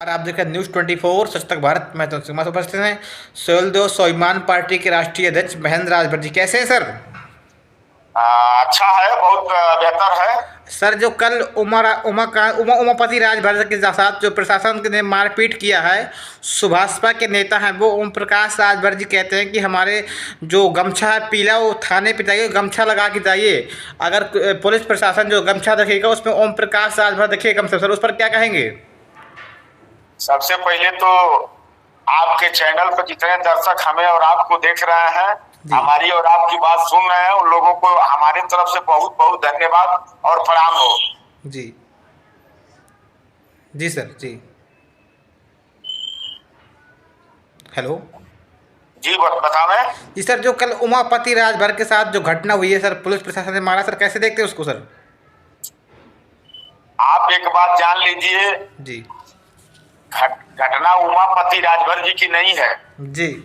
और आप देखें न्यूज़ 24 सच तक भारत। मैं तो सिमा से उपस्थित हैं सोहेलदेव स्वाभिमान पार्टी के राष्ट्रीय अध्यक्ष महेंद्र राजभर जी। कैसे हैं सर? अच्छा है, बहुत बेहतर है। सर, जो कल उमापति राजभर के साथ जो प्रशासन ने मारपीट किया है, सुभाषपा के नेता हैं वो ओम प्रकाश राजभर जी कहते हैं कि हमारे जो गमछा है पीला वो थाने पे जाइए, गमछा लगा के जाइए। अगर पुलिस प्रशासन जो गमछा रखेगा उसमें ओम प्रकाश राजभर दिखेगा कम से सर, उस पर क्या कहेंगे? सबसे पहले तो आपके चैनल पर जितने दर्शक हमें और आपको देख रहे हैं, हमारी और आपकी बात सुन रहे हैं, उन लोगों को हमारी तरफ से बहुत बहुत धन्यवाद और प्रणाम हो। जी जी सर जी। हेलो जी बतावें। जी सर, जो कल उमापति राजभर के साथ जो घटना हुई है सर, पुलिस प्रशासन ने मारा सर, कैसे देखते हैं उसको सर? आप एक बात जान लीजिए, जी घटना उमापति राजभर जी की नहीं है। जी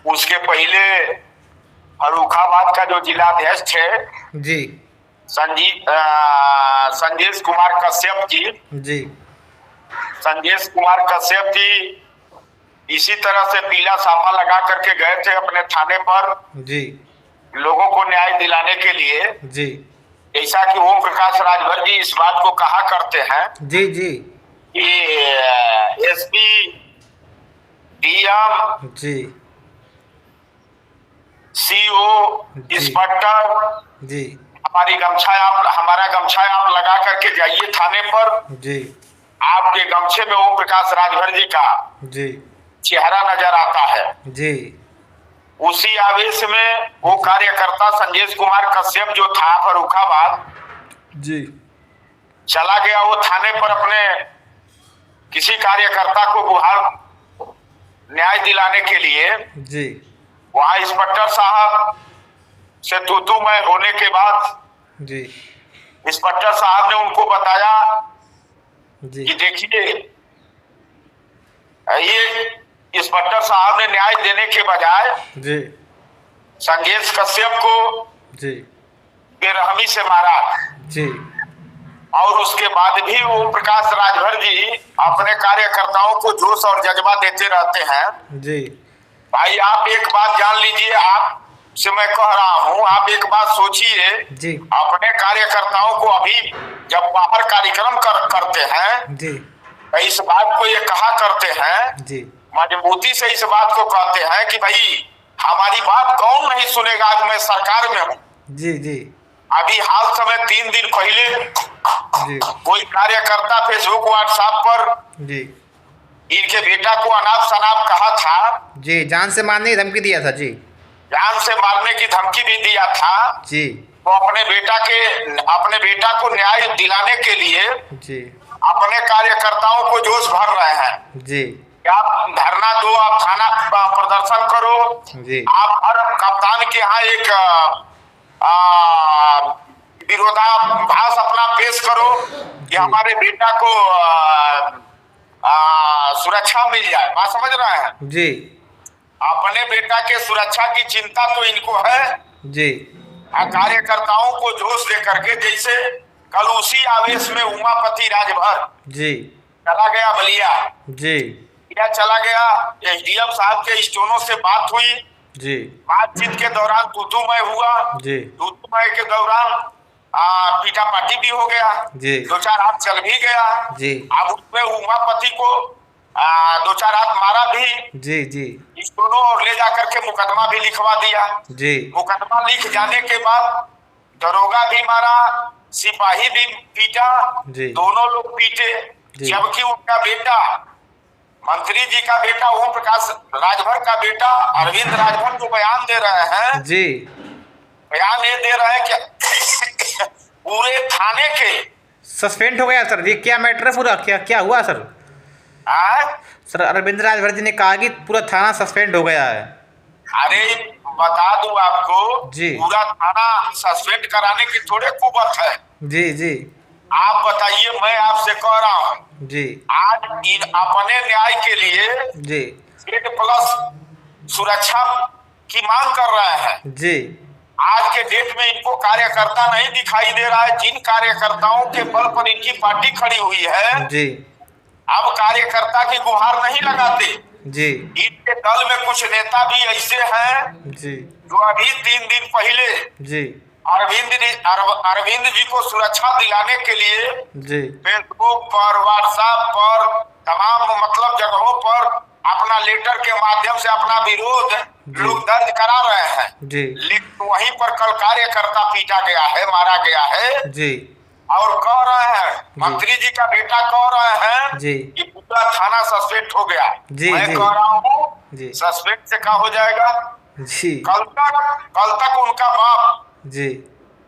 उसके पहले फर्रुखाबाद का जो जिलाध्यक्ष थे जी संजेश कुमार कश्यप जी, जी संजेश कुमार कश्यप जी इसी तरह से पीला साफा लगा करके गए थे अपने थाने पर जी लोगों को न्याय दिलाने के लिए। जी जैसा कि ओम प्रकाश राजभर जी इस बात को कहा करते हैं जी जी कि एसपी, डीएम, जी सीओ, इंस्पेक्टर, जी हमारा गमछा आप लगा करके जाइए थाने पर। जी आपके गमछे में ओम प्रकाश राजभर जी का जी चेहरा नजर आता है। जी उसी आवेश में वो कार्यकर्ता संजेश कुमार कश्यप जो था फर्रुखाबाद जी चला गया, वो थाने पर अपने किसी कार्यकर्ता को गुहार न्याय दिलाने के लिए। जी वहां इंस्पेक्टर साहब से तू-तू-मैं होने के बाद जी इंस्पेक्टर साहब ने उनको बताया जी कि देखिए, ये इंस्पेक्टर साहब ने न्याय देने के बजाय जी संजेश कश्यप को जी बेरहमी से मारा। जी और उसके बाद भी ओम प्रकाश राजभर जी अपने कार्यकर्ताओं को जोश और जज्बा देते रहते हैं। जी भाई आप एक बात जान लीजिए, आप से मैं कह रहा हूँ, आप एक बात सोचिए, जी अपने कार्यकर्ताओं को अभी जब बाहर कार्यक्रम करते हैं जी तो इस बात को ये कहा करते हैं, जी मजबूती से इस बात को कहते हैं कि भाई हमारी बात कौन नहीं सुनेगा, आज मैं सरकार में हूँ। जी जी अभी हाल समय 3 दिन पहले जी कोई कार्यकर्ता फेसबुक व्हाट्सएप पर जी इनके बेटा को अनाप शनाप कहा था, जी जान से मारने की धमकी दिया था। जी जान से मारने की धमकी भी दिया था। जी वो अपने बेटा को न्याय दिलाने के लिए जी अपने कार्यकर्ताओं को जोश भर रहे हैं। जी आप धरना दो, आप थाना प्रदर्शन करो, जी आप हर कप्तान के यहाँ एक विरोधाभास अपना पेश करो कि हमारे बेटा को सुरक्षा मिल जाए। बात समझ रहे हैं? जी अपने बेटा के सुरक्षा की चिंता तो इनको है। जी कार्यकर्ताओं को जोश लेकर के, जैसे कल उसी आवेश में उमापति राजभर जी चला गया बलिया। जी क्या चला गया? एसडीएम साहब के स्टोनों से बात हुई। जी बातचीत के दौरान तू-तू-मैं हुआ। जी तू-तू-मैं के दौरान पीटापाटी भी हो गया। जी 2-4 हाथ चल भी गया। जी अब उसमें उमापति को 2-4 हाथ मारा भी। जी जी दोनों और ले जाकर के मुकदमा भी लिखवा दिया। जी मुकदमा लिख जाने के बाद दरोगा भी मारा, सिपाही भी पीटा, दोनों लोग पीटे। जबकि उनका बेटा, मंत्री जी का बेटा ओम प्रकाश राजभर का बेटा अरविंद राजभर जो बयान दे रहे हैं, जी बयान ये दे रहे हैं कि पूरे थाने के सस्पेंड हो गया सर। ये क्या मैटर है पूरा? क्या हुआ सर? सर अरविंद राजभर जी ने कहा कि पूरा थाना सस्पेंड हो गया है। अरे बता दूं आपको, जी पूरा थाना सस्पेंड कराने की थोड़े कुवत है। जी जी आप बताइए, मैं आपसे कह रहा हूँ जी, आज अपने न्याय के लिए जी 8+ सुरक्षा की मांग कर रहे हैं। जी आज के डेट में इनको कार्यकर्ता नहीं दिखाई दे रहा है। जिन कार्यकर्ताओं के बल पर इनकी पार्टी खड़ी हुई है, जी अब कार्यकर्ता की गुहार नहीं लगाते जी। इनके दल में कुछ नेता भी ऐसे हैं जी जो अभी 3 दिन पहले जी अरविंद जी को सुरक्षा दिलाने के लिए जी फेसबुक पर, व्हाट्सएप पर, तमाम मतलब जगहों पर अपना लेटर के माध्यम से अपना विरोध लोग दर्ज करा रहे हैं जी। लेकिन वहीं पर कल कार्यकर्ता पीटा गया है, मारा गया है जी। और कह रहे हैं मंत्री जी का बेटा कह रहे हैं जी कि पूरा थाना सस्पेंड हो गया। जी मैं जी कह रहा हूँ जी सस्पेंड से क्या हो जाएगा। जी कल तक उनका बाप जी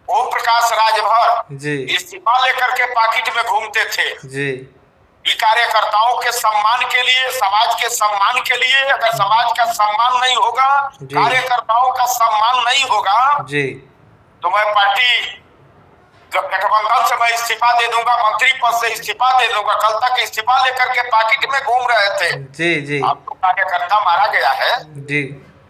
ओम प्रकाश राजभर जी इस्तीफा लेकर के पाकिट में घूमते थे जी कि कार्यकर्ताओं के सम्मान के लिए, समाज के सम्मान के लिए, अगर समाज का सम्मान नहीं होगा, कार्यकर्ताओं का सम्मान नहीं होगा जी तो मैं पार्टी गठबंधन से मैं इस्तीफा दे दूंगा, मंत्री पद से इस्तीफा दे दूंगा। कल तक इस्तीफा लेकर के पाकिट में घूम रहे थे। जी जी अब तो कार्यकर्ता मारा गया है, जी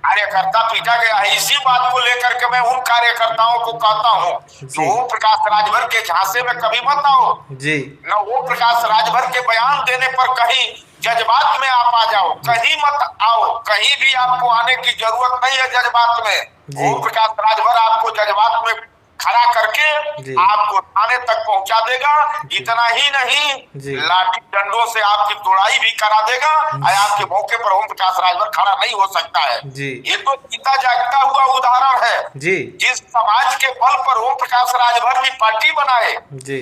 कार्यकर्ता पीटा गया है। इसी बात को लेकर के मैं उन कार्यकर्ताओं को कहता हूँ जो ओम प्रकाश राजभर के झांसे में कभी मत आओ जी। न ओम प्रकाश राजभर के बयान देने पर कहीं जज्बात में आप आ जाओ, कहीं मत आओ, कहीं भी आपको आने की जरूरत नहीं है जज्बात में। ओम प्रकाश राजभर आपको जज्बात में खड़ा करके आपको थाने तक पहुंचा देगा। इतना ही नहीं, लाठी डंडों से आपकी तोड़ाई भी करा देगा और आपके मौके पर ओम प्रकाश राजभर खड़ा नहीं हो सकता है। ये तो जीता जागता हुआ उदाहरण है जी। जिस समाज के बल पर ओम प्रकाश राजभर की पार्टी बनाए जी।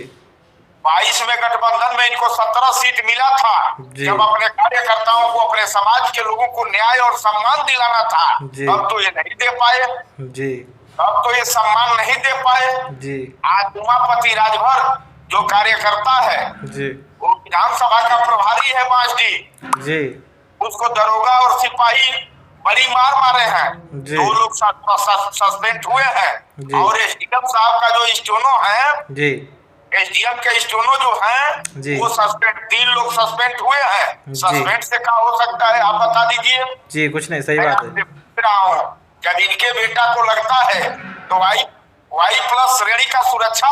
22 में गठबंधन में इनको 17 सीट मिला था जब अपने कार्यकर्ताओं को, अपने समाज के लोगों को न्याय और सम्मान दिलाना था। अब तो ये नहीं दे पाए जी। अब तो ये सम्मान नहीं दे पाए जी। आज उमापति राजभर जो कार्यकर्ता है जी वो विधानसभा का प्रभारी है बांसडी जी, उसको दरोगा और सिपाही बड़ी मार मारे हैं। 2 लोग सस्पेंड हुए हैं और एसडीएम साहब का जो स्टोनो है जी, एसडीएम के स्टोनो जो है वो सस्पेंड, 3 लोग सस्पेंड हुए हैं। सस्पेंड से क्या हो सकता है आप बता दीजिए। जी कुछ नहीं, सही बात है। जब इनके बेटा को लगता है तो वाई+ श्रेणी का सुरक्षा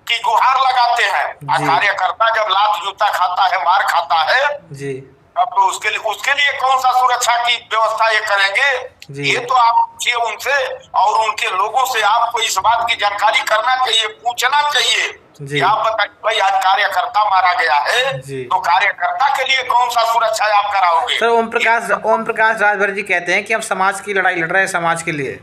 की गुहार लगाते हैं। कार्यकर्ता जब लात जूता खाता है, मार खाता है जी, अब तो उसके लिए कौन सा सुरक्षा की व्यवस्था ये करेंगे। ये तो आप पूछिए उनसे और उनके लोगों से। आपको इस बात की जानकारी करना चाहिए, पूछना चाहिए। आप बताइए भाई आज कार्यकर्ता मारा गया है तो कार्यकर्ता के लिए कौन सा सुरक्षा आप कराओगे। सर ओम प्रकाश राजभर जी कहते हैं कि हम समाज की लड़ाई लड़ रहे हैं, समाज के लिए।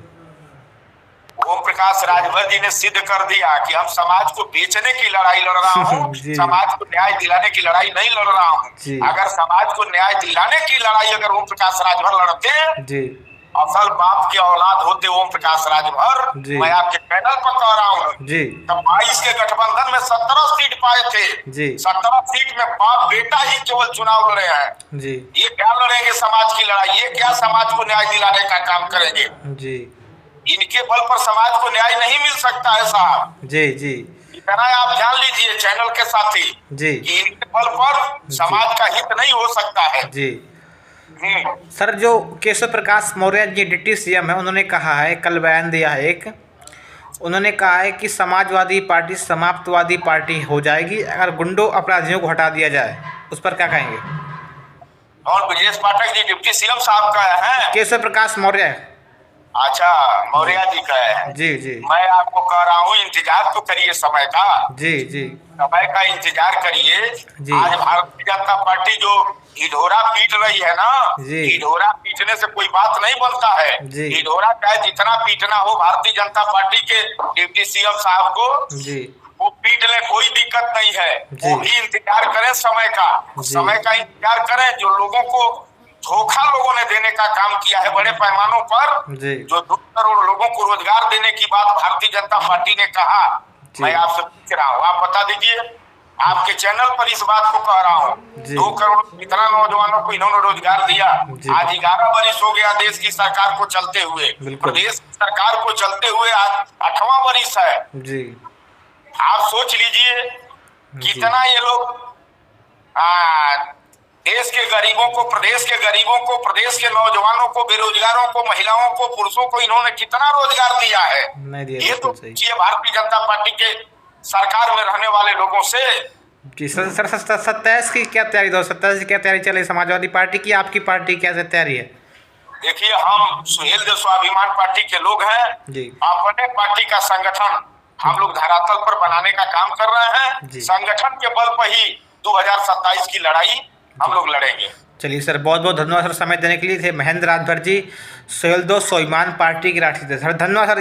ओम प्रकाश राजभर जी ने सिद्ध कर दिया कि हम समाज को बेचने की लड़ाई लड़ रहा हूँ समाज को न्याय दिलाने की लड़ाई नहीं लड़ रहा हूँ। अगर समाज को न्याय दिलाने की लड़ाई अगर ओम प्रकाश राजभर लड़ते, असल बाप के औलाद होते ओम प्रकाश राजभर, मैं आपके पैनल पर कह रहा हूँ तब 22 के गठबंधन में 17 सीट पाए थे। 17 सीट में बाप बेटा ही केवल चुनाव लड़े हैं। ये क्या लड़ेंगे समाज की लड़ाई, ये क्या समाज को न्याय दिलाने का काम करेंगे। इनके बल पर समाज को न्याय नहीं मिल सकता है साहब। जी जी, इतना आप जान लीजिए चैनल के साथी जी, कि इनके बल पर समाज का हित नहीं हो सकता है जी। सर जो केशव प्रकाश मौर्य जी डिप्टी सीएम है, उन्होंने कहा है, कल बयान दिया है एक, उन्होंने कहा है कि समाजवादी पार्टी समाप्तवादी पार्टी हो जाएगी अगर गुंडों अपराधियों को हटा दिया जाए। उस पर क्या कहेंगे। और ब्रजेश पाठक जी डिप्टी सीएम साहब का है, केशव प्रकाश मौर्य। अच्छा, मौर्य जी का है जी जी। मैं आपको कह रहा हूँ इंतजार तो करिए समय का। जी जी, समय का इंतजार करिए। आज भारतीय जनता पार्टी जो ढिढोरा पीट रही है ना, ढिढोरा पीटने से कोई बात नहीं बनता है। ढिढोरा चाहे जितना पीटना हो भारतीय जनता पार्टी के डिप्टी सीएम साहब को वो पीट ले, कोई दिक्कत नहीं है। वो भी इंतजार करें समय का, समय का इंतजार करें। जो लोगों को धोखा लोगों ने देने का काम किया है बड़े पैमानों पर, जो 2 करोड़ लोगों को रोजगार देने की बात भारतीय जनता पार्टी ने कहा, मैं आपसे पूछ रहा हूँ, आप बता दीजिए। आपके चैनल पर इस बात को कह रहा हूँ, 2 करोड़ कितना नौजवानों को इन्होंने रोजगार दिया। आज 11 वर्ष हो गया देश की सरकार को चलते हुए, प्रदेश की सरकार को चलते हुए आज 8वां वर्ष है जी। आप सोच लीजिए कितना ये लोग देश के गरीबों को, प्रदेश के गरीबों को, प्रदेश के नौजवानों को, बेरोजगारों को, महिलाओं को, पुरुषों को इन्होंने कितना रोजगार दिया है। ये तो भारतीय जनता पार्टी के सरकार में रहने वाले लोगों से जी सर, 27 की क्या तैयारी, 2027 की क्या तैयारी चल रही समाजवादी पार्टी की, आपकी पार्टी की क्या तैयारी है? देखिए, हम सुहेल देव स्वाभिमान पार्टी के लोग हैं जी। अपने पार्टी का संगठन हम लोग धरातल पर बनाने का काम कर रहे हैं। संगठन के बल पर ही 2027 की लड़ाई हम लोग लड़ेंगे। चलिए सर, बहुत बहुत धन्यवाद सर समय देने के लिए। थे महेंद्र राजभर जी, सुहेल देव स्वाभिमान पार्टी के राष्ट्रीय अध्यक्ष। धन्यवाद सर।